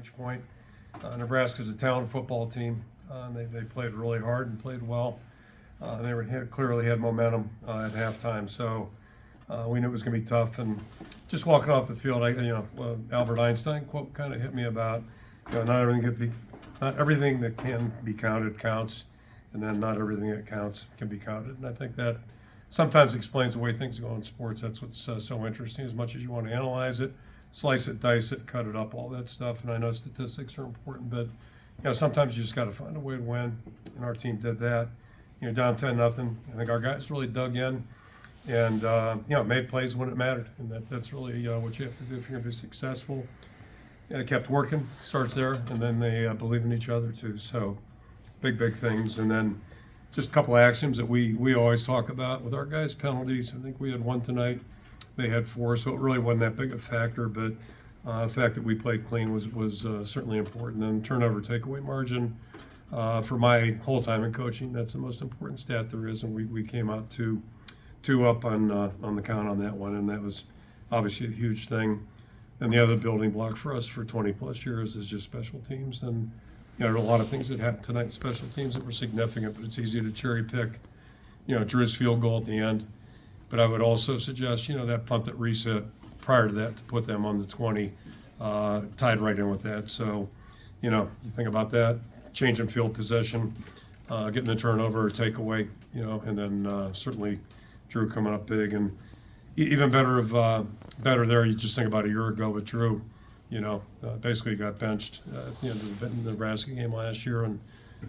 Point. Nebraska's a talented football team. They played really hard and played well. Clearly had momentum at halftime, so we knew it was going to be tough. And just walking off the field, Albert Einstein quote kind of hit me about, not everything that can be counted counts, and then not everything that counts can be counted. And I think that sometimes explains the way things go in sports. That's what's so interesting. As much as you want to analyze it, slice it, dice it, cut it up, all that stuff. And I know statistics are important, but sometimes you just got to find a way to win. And our team did that. Down 10-0. I think our guys really dug in and made plays when it mattered. And that's really what you have to do if you're going to be successful. And it kept working. Starts there, and then they believe in each other too. So big things. And then just a couple of axioms that we always talk about with our guys. Penalties. I think we had one tonight. They had 4, so it really wasn't that big a factor, but the fact that we played clean was certainly important. And turnover takeaway margin, for my whole time in coaching, that's the most important stat there is, and we came out two up on the count on that one, and that was obviously a huge thing. And the other building block for us for 20 plus years is just special teams, and there are a lot of things that happened tonight in special teams that were significant, but it's easy to cherry pick. Drew's field goal at the end. But I would also suggest, that punt that reset prior to that to put them on the 20, tied right in with that. So, you think about that, change in field possession, getting the turnover or takeaway, and then certainly Drew coming up big. And even better there, you just think about a year ago with Drew, basically got benched at the end of the Nebraska game last year. And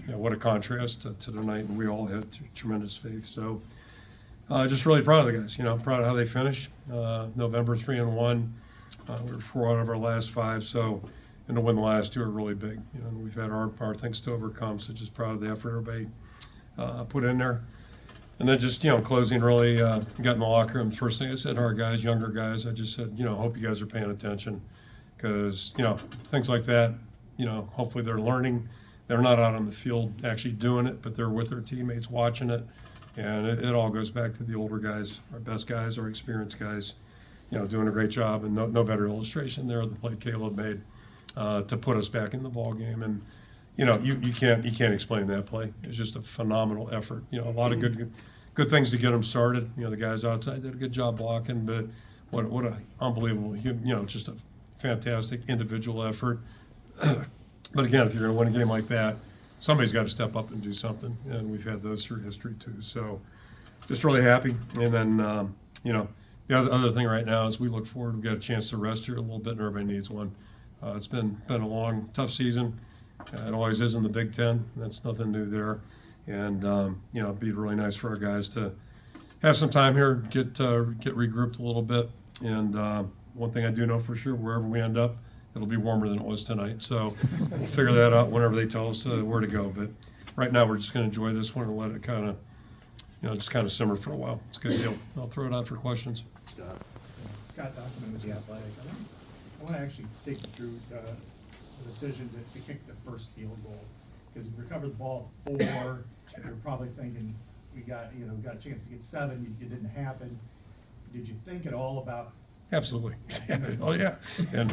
what a contrast to tonight. And we all had tremendous faith. So, just really proud of the guys, proud of how they finished. November 3-1. We were 4 out of our last 5, so, and to win the last 2 are really big. We've had our things to overcome, so just proud of the effort everybody put in there. And then just, closing really, got in the locker room. First thing I said to our guys, younger guys, I just said, hope you guys are paying attention because, things like that, hopefully they're learning. They're not out on the field actually doing it, but they're with their teammates watching it. And it all goes back to the older guys, our best guys, our experienced guys, doing a great job. And no better illustration there the play Caleb made to put us back in the ball game. And you can't explain that play. It's just a phenomenal effort. A lot of good things to get them started. The guys outside did a good job blocking, but what an unbelievable, just a fantastic individual effort. But again, if you're going to win a game like that, somebody's got to step up and do something, and we've had those through history too. So just really happy. And then, the other thing right now is we look forward. We've got a chance to rest here a little bit, and everybody needs one. It's been a long, tough season. It always is in the Big Ten. That's nothing new there. And, it'd be really nice for our guys to have some time here, get regrouped a little bit. And one thing I do know for sure, wherever we end up, it'll be warmer than it was tonight. So we'll figure that out whenever they tell us where to go. But right now we're just going to enjoy this one and let it kind of, simmer for a while. It's a good deal. I'll throw it out for questions. Scott Document was the Athletic. I want to actually take you through the decision to kick the first field goal because you recovered the ball at 4. You're probably thinking we got a chance to get 7. It didn't happen. Did you think at all about? Absolutely. Oh, yeah. And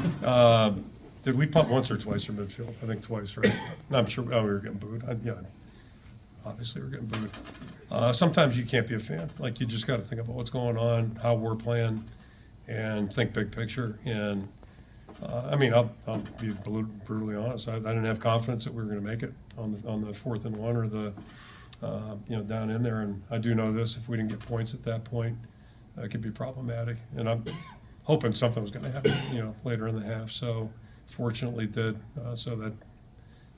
did we punt once or twice from midfield? I think twice, right? No, I'm sure we were getting booed. Obviously we're getting booed. Sometimes you can't be a fan. Like, you just got to think about what's going on, how we're playing, and think big picture. And, I'll be brutally honest. I didn't have confidence that we were going to make it on the 4th and 1 or the, down in there. And I do know this, if we didn't get points at that point, it could be problematic. And I'm hoping something was going to happen, later in the half. So fortunately it did. So that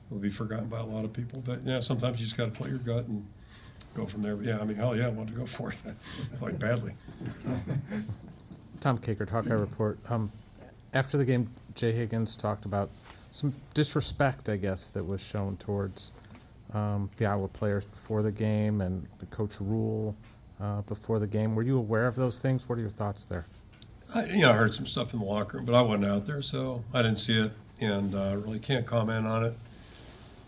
will be forgotten by a lot of people. But sometimes you just got to play your gut and go from there. But hell yeah, I wanted to go for it, like badly. Tom Kakert, Hawkeye Report. After the game, Jay Higgins talked about some disrespect, I guess, that was shown towards the Iowa players before the game and the coach Rule before the game. Were you aware of those things? What are your thoughts there? I heard some stuff in the locker room, but I wasn't out there, so I didn't see it and really can't comment on it.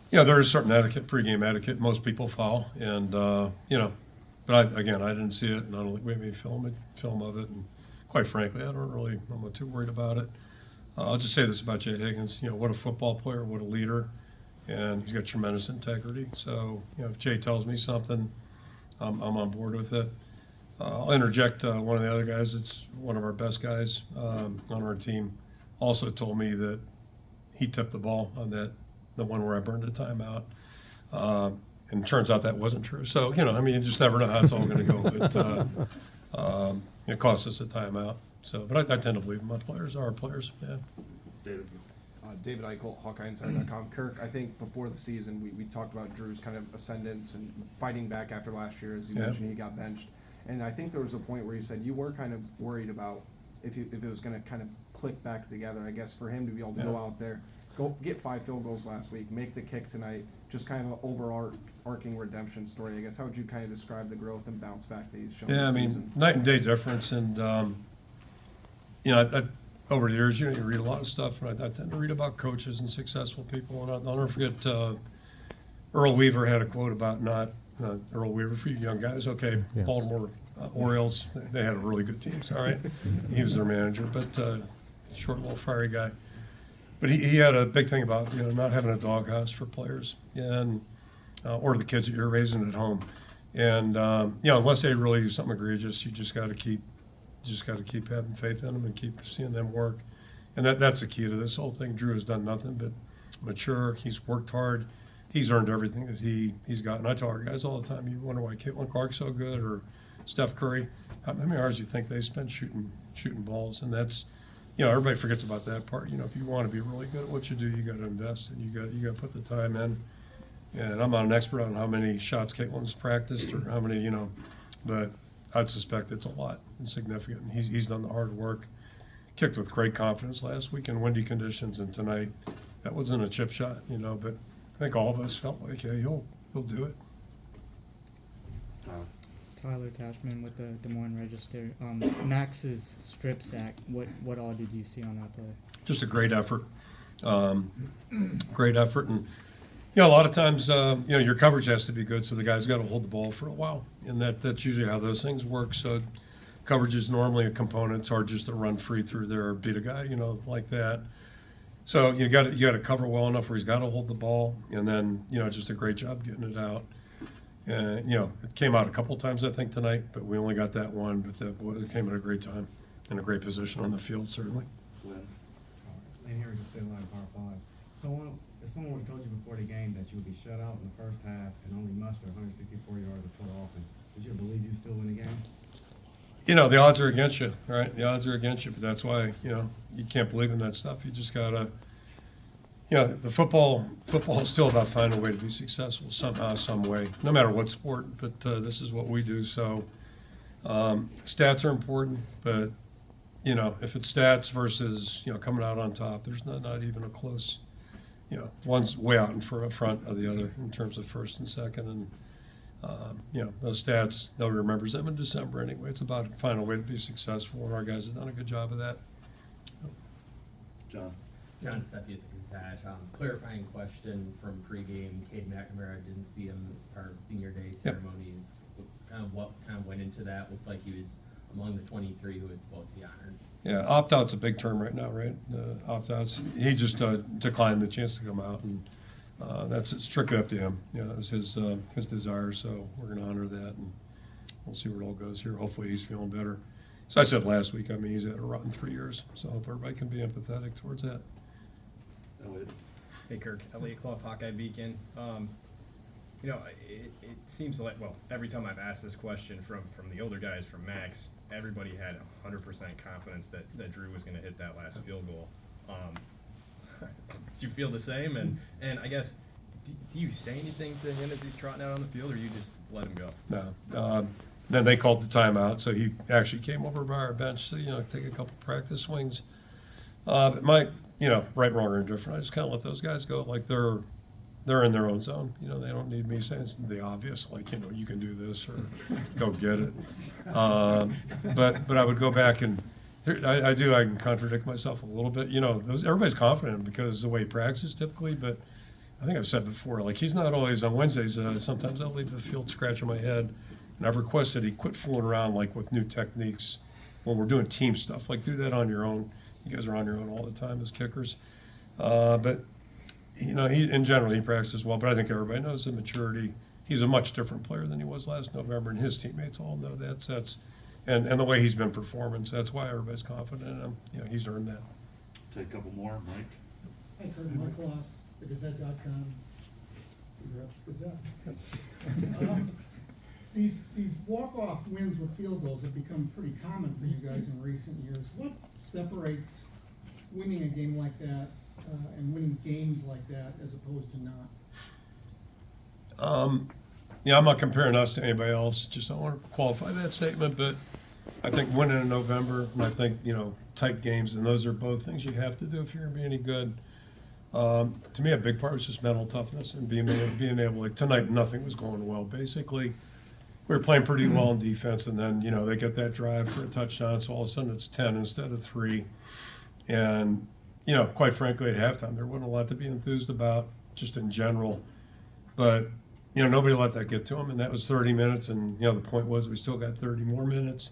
There is certain etiquette, pregame etiquette. Most people follow, and but I didn't see it, and I don't think we have any film of it. And quite frankly, I'm not too worried about it. I'll just say this about Jay Higgins, what a football player, what a leader, and he's got tremendous integrity. So, if Jay tells me something, I'm on board with it. I'll interject one of the other guys. It's one of our best guys on our team. Also told me that he tipped the ball on the one where I burned a timeout. And it turns out that wasn't true. So, you just never know how it's all going to go. But it cost us a timeout. So, but I tend to believe my players are our players. Yeah. David. David Eichel, HawkeyeInsider.com. Kirk, I think before the season we talked about Drew's kind of ascendance and fighting back after last year. As you mentioned, he got benched. And I think there was a point where you said you were kind of worried about if it was going to kind of click back together. I guess for him to be able to go out there, go get 5 field goals last week, make the kick tonight, just kind of an overarching redemption story. I guess how would you kind of describe the growth and bounce back that he's shown this season? Night and day difference. And, I over the years, you read a lot of stuff, and I tend to read about coaches and successful people. And I'll never forget Earl Weaver had a quote about Earl Weaver for you young guys. Okay, Yes. Baltimore Orioles, they had a really good team, all right? He was their manager, but short, little, fiery guy. But he had a big thing about not having a doghouse for players and or the kids that you're raising at home. And unless they really do something egregious, you just got to keep having faith in them and keep seeing them work. And that's the key to this whole thing. Drew has done nothing but mature. He's worked hard. He's earned everything that he's gotten. I tell our guys all the time, you wonder why Caitlin Clark's so good or Steph Curry. How many hours do you think they spend shooting balls? And that's, everybody forgets about that part. If you want to be really good at what you do, you got to invest and you got to put the time in. And I'm not an expert on how many shots Caitlin's practiced or how many, but I'd suspect it's a lot. It's significant. He's done the hard work. Kicked with great confidence last week in windy conditions, and tonight that wasn't a chip shot, but I think all of us felt like, hey, he'll do it. Tyler Tashman with the Des Moines Register. Max's strip sack, what all did you see on that play? Just a great effort. Great effort. And, a lot of times, your coverage has to be good, so the guy's got to hold the ball for a while. And that's usually how those things work. So coverage is normally a component. It's hard just to run free through there or beat a guy, like that. So you got to cover well enough where he's got to hold the ball. And then, just a great job getting it out. And, it came out a couple times, I think, tonight, but we only got that one. But it came at a great time and a great position on the field, certainly. Lynn. Lane Harry just stayed line par 5. If someone would have told you before the game that you would be shut out in the first half and only muster 164 yards of total offense, would you believe you still win the game? The odds are against you, right? The odds are against you, but that's why, you can't believe in that stuff. You just got to, the football is still about finding a way to be successful somehow, some way, no matter what sport, but this is what we do. So stats are important, but, if it's stats versus, coming out on top, there's not even a close, one's way out in front of the other in terms of first and second. And, those stats, nobody remembers them in December anyway. It's about finding a way to be successful, and our guys have done a good job of that. John. John Steffi at the Gazette. Clarifying question from pregame. Cade McNamara didn't see him as part of senior day ceremonies. What went into that? Looked like he was among the 23 who was supposed to be honored. Yeah, opt-out's a big term right now, right? Opt-outs. He just declined the chance to come out, and that's strictly up to him. That was his desire, so we're going to honor that, and we'll see where it all goes here. Hopefully he's feeling better. So I said last week, he's had a rotten 3 years, so I hope everybody can be empathetic towards that. Elliot. Hey Kirk, Elliot Clough, Hawkeye Beacon. It seems like, every time I've asked this question from the older guys, from Max, everybody had 100% confidence that Drew was going to hit that last field goal. Do you feel the same? And I guess, do you say anything to him as he's trotting out on the field, or you just let him go? No. Then they called the timeout, so he actually came over by our bench to, take a couple practice swings. But right, wrong, or indifferent, I just kind of let those guys go like they're in their own zone. They don't need me saying the obvious, like, you can do this or go get it. But I would go back and I can contradict myself a little bit. Everybody's confident because the way he practices typically, but I think I've said before, like, he's not always on Wednesdays. Sometimes I'll leave the field scratching my head, and I've requested he quit fooling around like with new techniques when we're doing team stuff. Like, do that on your own. You guys are on your own all the time as kickers. But, you know, in general, he practices well, but I think everybody knows the maturity. He's a much different player than he was last November, and his teammates all know that. And the way he's been performing, so that's why everybody's confident in him. You know, he's earned that. Take a couple more, Mike. Hi, Kirk, Mike Loss, thegazette.com, Cedar Rapids Gazette. These walk-off wins with field goals have become pretty common for you guys in recent years. What separates winning a game like that and winning games like that as opposed to not? Yeah, I'm not comparing us to anybody else. Just I want to qualify that statement, but I think winning in November, and I think, you know, tight games, and those are both things you have to do if you're going to be any good. To me, a big part was just mental toughness and being able, like tonight, nothing was going well. Basically, we were playing pretty well in defense, and then, you know, they get that drive for a touchdown, so all of a sudden it's 10 instead of 3. And, you know, quite frankly, at halftime, there wasn't a lot to be enthused about, just in general. But, you know, nobody let that get to them, and that was 30 minutes, and, you know, the point was we still got 30 more minutes.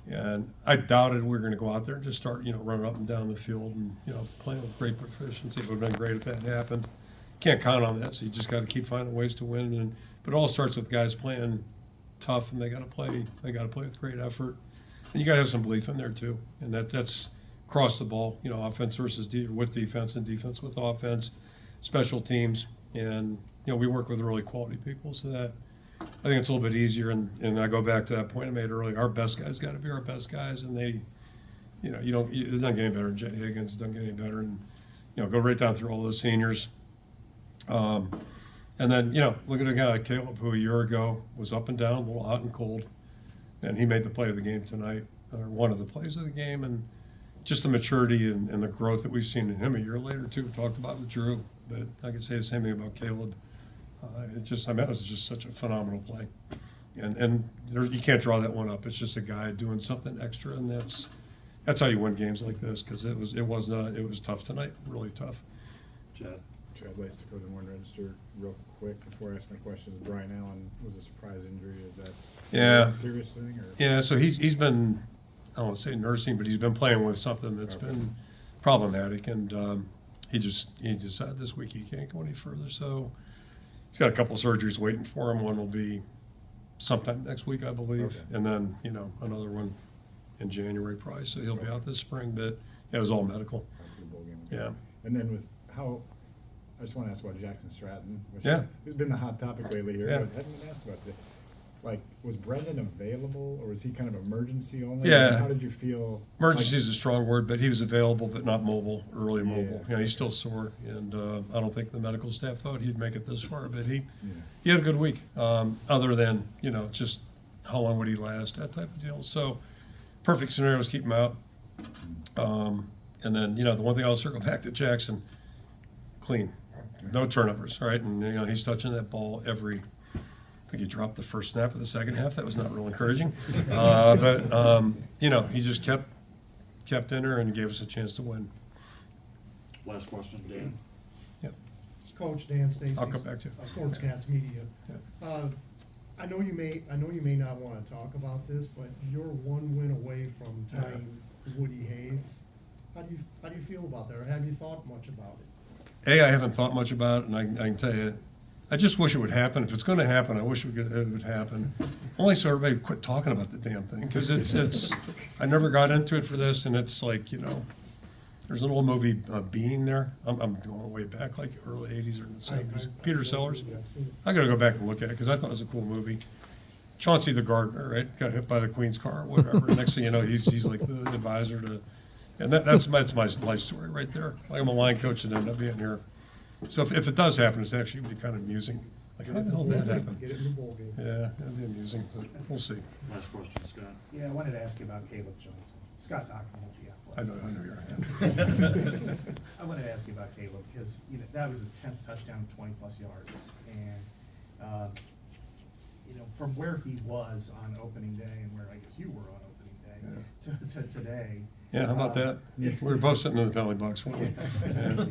And I doubted we were going to go out there and just start, you know, running up and down the field and, you know, playing with great proficiency. It would have been great if that happened. Can't count on that, so you just got to keep finding ways to win. But it all starts with guys playing tough, and they got to play with great effort. And you got to have some belief in there too. And that's across the ball, you know, offense versus with defense and defense with offense, special teams. And, you know, we work with really quality people, so that I think it's a little bit easier. And I go back to that point I made earlier. Our best guys got to be our best guys, and they, you know, it doesn't get any better than Jay Higgins. It doesn't get any better, and, you know, go right down through all those seniors. And then, you know, look at a guy like Caleb, who a year ago was up and down, a little hot and cold, and he made the play of the game tonight, or one of the plays of the game, and just the maturity and the growth that we've seen in him a year later too. We talked about with Drew, but I could say the same thing about Caleb. It was just such a phenomenal play, and you can't draw that one up. It's just a guy doing something extra, and that's how you win games like this, because it was tough tonight, really tough. Chad. Chad Lace, Dakota Des Moines Register. Real quick before I ask my questions, Brian Allen was a surprise injury. Is that a serious thing? Or? Yeah, so he's been, I don't want to say nursing, but he's been playing with something that's been problematic, and he decided this week he can't go any further. So he's got a couple of surgeries waiting for him. One will be sometime next week, I believe, and then, you know, another one in January probably. So he'll be out this spring, but it was all medical. Yeah. And then with how, I just want to ask about Jackson Stratton, which Yeah. has been the hot topic lately here, Yeah. but haven't been asked about it. Like, was Brendan available, or was he kind of emergency only? Yeah. And how did you feel? Emergency is a strong word, but he was available, but not mobile, early Yeah. mobile. You know, he's still sore, and I don't think the medical staff thought he'd make it this far, but he Yeah. had a good week, other than, you know, just how long would he last, that type of deal. So perfect scenario was keep him out. And then, you know, the one thing I'll circle back to Jackson, clean, no turnovers, right? And, you know, he's touching that ball I think he dropped the first snap of the second half. That was not real encouraging. But you know, he just kept in her and gave us a chance to win. Last question, Dan. Coach Dan Stacy. I'll come back to you. Sportscast Media. Yeah. I know you may not want to talk about this, but you're one win away from tying Woody Hayes. How do you feel about that, or have you thought much about it? I haven't thought much about it, and I can tell you, I just wish it would happen. If it's going to happen, I wish it would happen. Only so everybody would quit talking about the damn thing, because it's. I never got into it for this, and it's like, you know, there's an old movie, Being there. I'm going way back, like early '80s or in the '70s. Peter Sellers. I got to go back and look at it because I thought it was a cool movie. Chauncey the gardener, right? Got hit by the Queen's car or whatever. Next thing you know, he's like the advisor to, and that's my life story right there. Like, I'm a line coach that ended up being here. So if it does happen, it's actually be kind of amusing. Like, how the hell did that happen? Get it in the bowl game. Yeah, that'd be amusing, but we'll see. Last question, Scott. Yeah, I wanted to ask you about Caleb Johnson. Scott Dockman will be I athletic. know you're. I wanted to ask you about Caleb because, you know, that was his 10th touchdown, 20-plus yards. And, you know, from where he was on opening day and where I guess you were on opening day to today. Yeah, how about that? We were both sitting in the penalty box. weren't we? Yeah.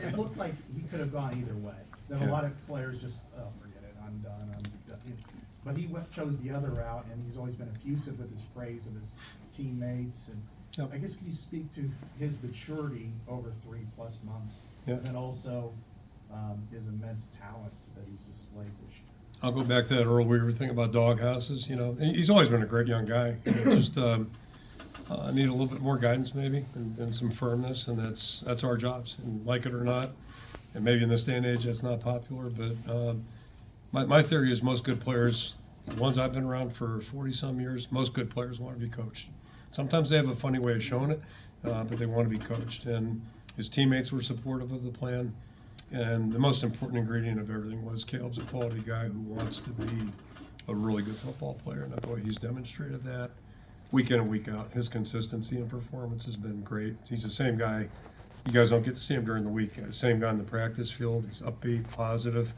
It looked like he could have gone either way. Then a Yeah. lot of players just, oh, forget it, I'm done. But he chose the other route, and he's always been effusive with his praise of his teammates. And Yep. I guess can you speak to his maturity over 3+ months? Yeah. And then also, his immense talent that he's displayed this year. I'll go back to that Earl Weaver thing about dog houses, you know, and he's always been a great young guy. Just need a little bit more guidance maybe and some firmness, and that's our jobs, and like it or not. And maybe in this day and age that's not popular, but my theory is most good players, the ones I've been around for 40-some years, most good players want to be coached. Sometimes they have a funny way of showing it, but they want to be coached. And his teammates were supportive of the plan. And the most important ingredient of everything was Caleb's a quality guy who wants to be a really good football player. And boy, he's demonstrated that week in and week out. His consistency and performance has been great. He's the same guy. You guys don't get to see him during the week. Same guy in the practice field. He's upbeat, positive.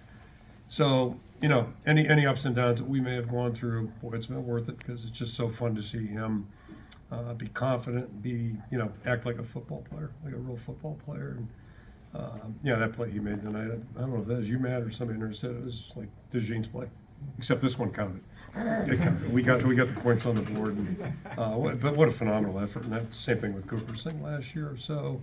So, you know, any ups and downs that we may have gone through, boy, it's been worth it because it's just so fun to see him be confident, act like a football player, like a real football player. And that play he made tonight, I don't know if that was you, Matt, or somebody in there said it was like DeJean's play, except this one counted. It counted. We got the points on the board. And, but what a phenomenal effort. And that's the same thing with Cooper's thing last year. So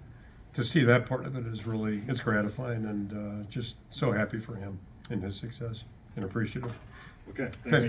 to see that part of it is really, it's gratifying, and just so happy for him and his success and appreciative. Okay, Okay, thanks.